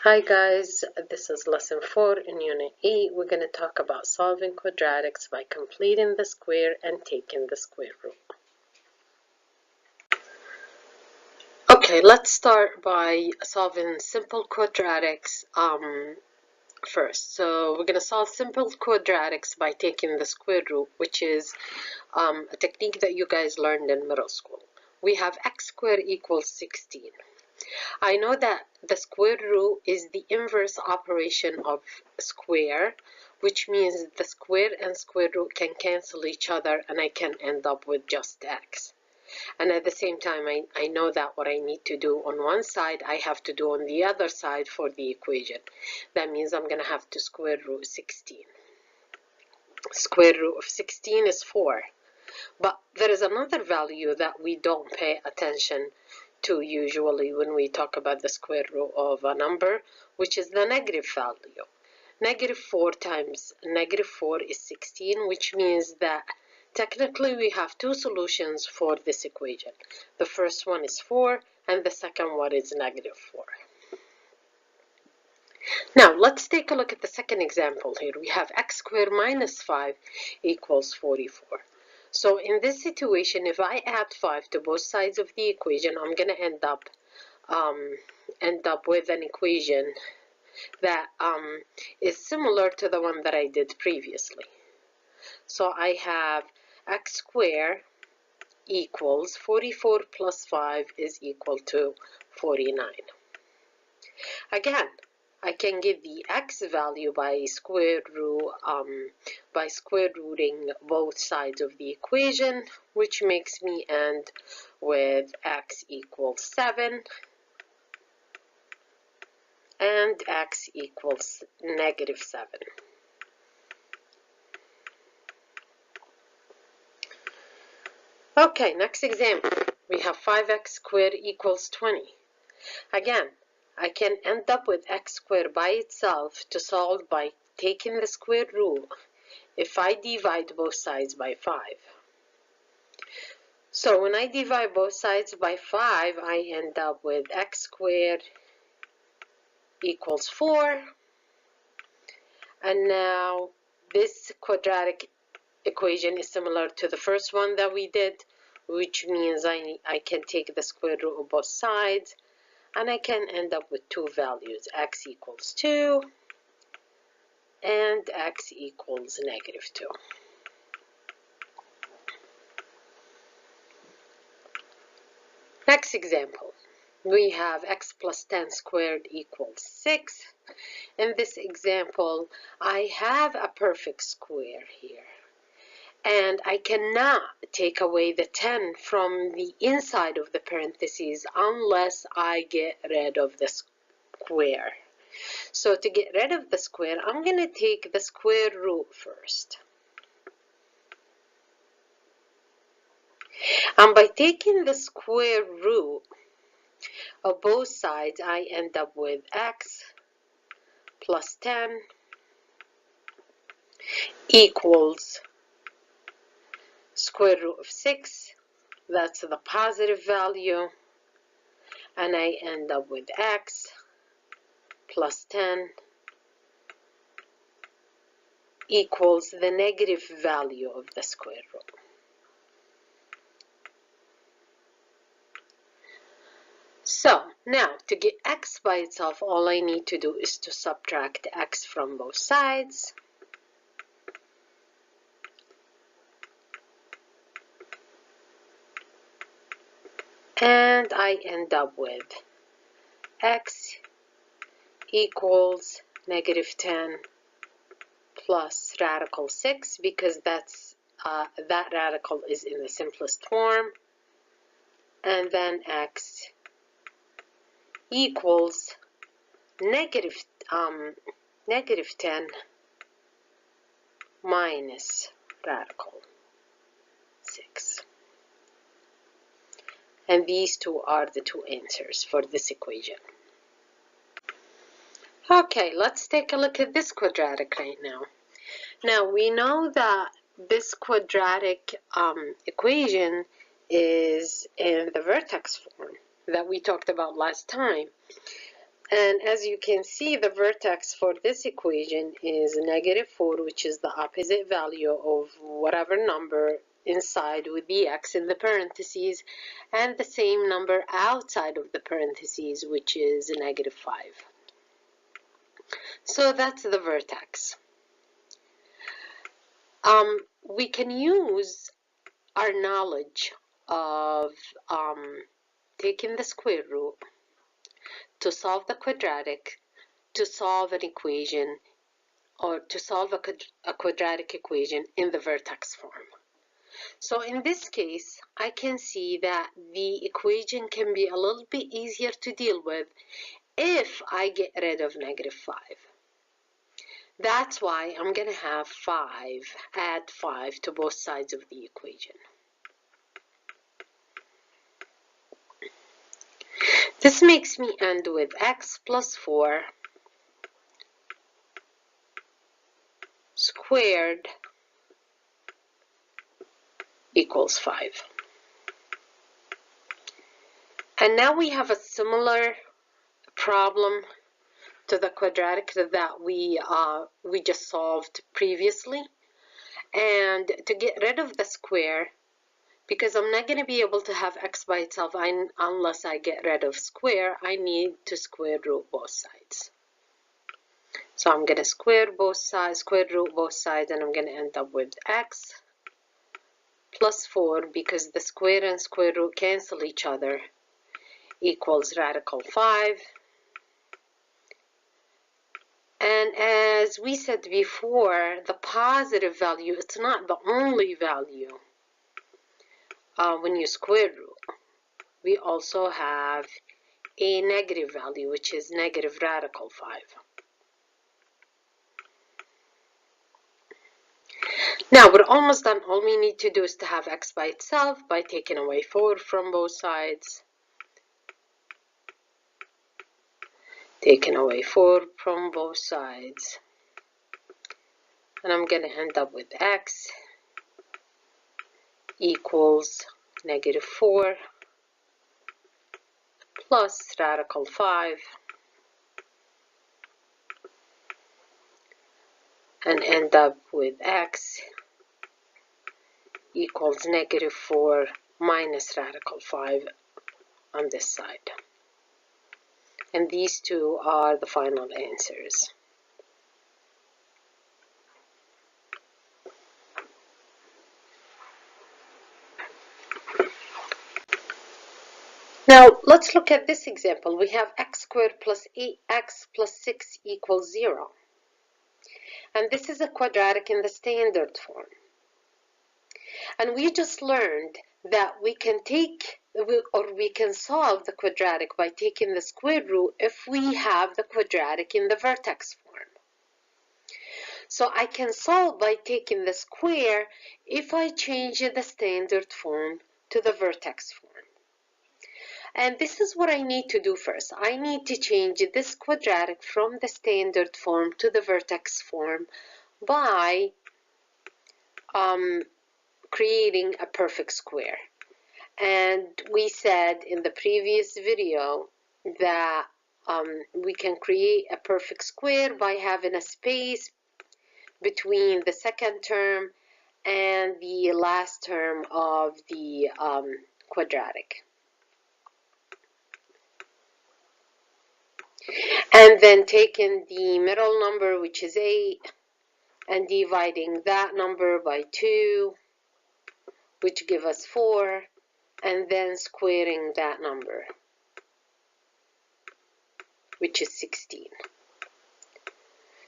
Hi guys, this is lesson 4 in unit 8. We're going to talk about solving quadratics by completing the square and taking the square root. Okay, let's start by solving simple quadratics first. So we're going to solve simple quadratics by taking the square root, which is a technique that you guys learned in middle school. We have x squared equals 16. I know that the square root is the inverse operation of square, which means the square and square root can cancel each other and I can end up with just x. And at the same time, I know that what I need to do on one side, I have to do on the other side for the equation. That means I'm going to have to square root 16. Square root of 16 is 4. But there is another value that we don't pay attention to usually when we talk about the square root of a number, which is the negative value. Negative 4 times negative 4 is 16, which means that technically we have two solutions for this equation. The first one is 4, and the second one is negative 4. Now, let's take a look at the second example here. We have x squared minus 5 equals 44. So in this situation, if I add 5 to both sides of the equation, I'm going to end up with an equation that is similar to the one that I did previously. So I have x squared equals 44 plus 5 is equal to 49. Again, I can get the x value by square rooting both sides of the equation, which makes me end with x equals 7 and x equals negative 7. Okay, next example. We have 5x squared equals 20. Again, I can end up with x squared by itself to solve by taking the square root if I divide both sides by 5. So when I divide both sides by 5, I end up with x squared equals 4. And now this quadratic equation is similar to the first one that we did, which means I can take the square root of both sides. And I can end up with two values, x equals 2 and x equals negative 2. Next example, we have x plus 10 squared equals 6. In this example, I have a perfect square here. And I cannot take away the 10 from the inside of the parentheses unless I get rid of the square. So to get rid of the square, I'm going to take the square root first. And by taking the square root of both sides, I end up with x plus 10 equals square root of 6. That's the positive value. And I end up with x plus 10 equals the negative value of the square root. So now to get x by itself, all I need to do is to subtract x from both sides. And I end up with x equals negative 10 plus radical 6, because that radical is in the simplest form. And then x equals negative 10 minus radical 6. And these two are the two answers for this equation. Okay, let's take a look at this quadratic right now. Now, we know that this quadratic equation is in the vertex form that we talked about last time. And as you can see, the vertex for this equation is -4, which is the opposite value of whatever number inside with the x in the parentheses, and the same number outside of the parentheses, which is -5. So that's the vertex. We can use our knowledge of taking the square root to solve the quadratic, to solve an equation, or to solve a quadratic equation in the vertex form. So in this case, I can see that the equation can be a little bit easier to deal with if I get rid of -5. That's why I'm going to have 5, add 5 to both sides of the equation. This makes me end with x plus 4 squared equals 5. And now we have a similar problem to the quadratic that we just solved previously. And to get rid of the square, because I'm not going to be able to have x by itself unless I get rid of square, I need to square root both sides. So I'm going to square root both sides, and I'm going to end up with x plus 4, because the square and square root cancel each other, equals radical 5. And as we said before, the positive value, it's not the only value when you square root. We also have a negative value, which is negative radical 5. Now we're almost done. All we need to do is to have x by itself by taking away 4 from both sides. Taking away 4 from both sides. And I'm going to end up with x equals -4 plus radical 5, and end up with x equals -4 minus radical 5 on this side. And these two are the final answers. Now, let's look at this example. We have x squared plus 8x plus 6 equals 0. And this is a quadratic in the standard form. And we just learned that we can solve the quadratic by taking the square root if we have the quadratic in the vertex form. So I can solve by taking the square if I change the standard form to the vertex form. And this is what I need to do first. I need to change this quadratic from the standard form to the vertex form by creating a perfect square. And we said in the previous video that we can create a perfect square by having a space between the second term and the last term of the quadratic. And then taking the middle number, which is 8, and dividing that number by 2, which give us 4, and then squaring that number, which is 16.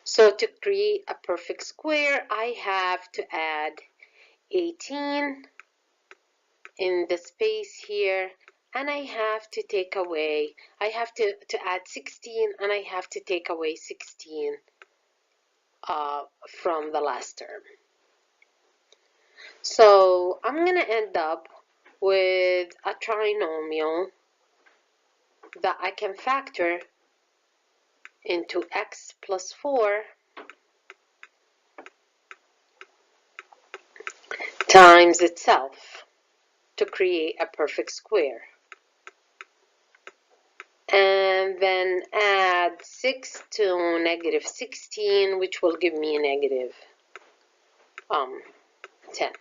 So to create a perfect square, I have to add 18 in the space here, and I have to take away, I have to add 16, and I have to take away 16 from the last term. So I'm going to end up with a trinomial that I can factor into x plus 4 times itself to create a perfect square. and then add 6 to negative 16, which will give me negative 10.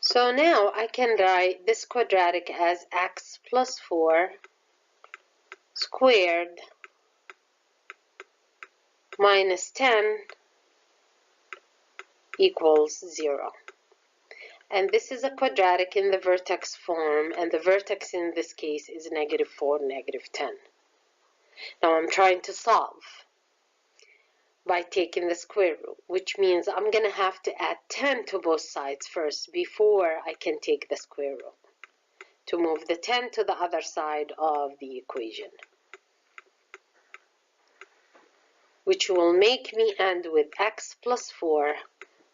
So now I can write this quadratic as x plus 4 squared minus 10 equals 0. And this is a quadratic in the vertex form, and the vertex in this case is negative 4, negative 10. Now I'm trying to solve by taking the square root, which means I'm going to have to add 10 to both sides first before I can take the square root to move the 10 to the other side of the equation, which will make me end with x plus 4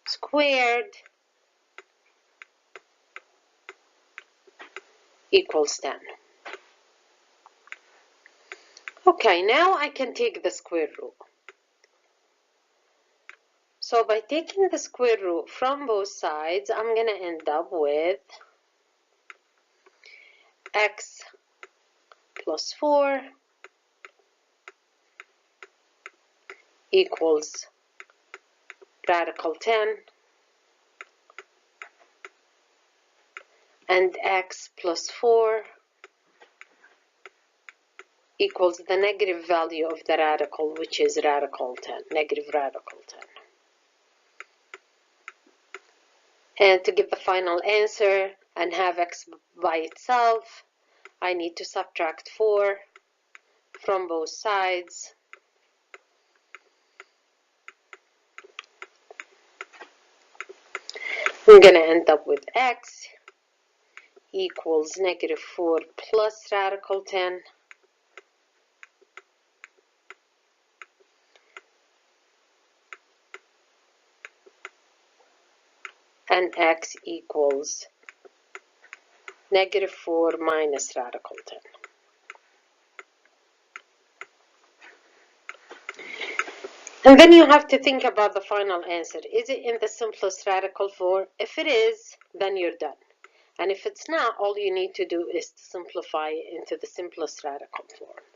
squared equals 10. Okay, now I can take the square root. So by taking the square root from both sides, I'm going to end up with x plus 4 equals radical 10, and x plus 4 equals the negative value of the radical, which is radical 10, negative radical 10. And to get the final answer and have x by itself, I need to subtract 4 from both sides. I'm going to end up with x equals negative 4 plus radical 10, and x equals negative 4 minus radical 10. And then you have to think about the final answer. Is it in the simplest radical form? If it is, then you're done. And if it's not, all you need to do is to simplify it into the simplest radical form.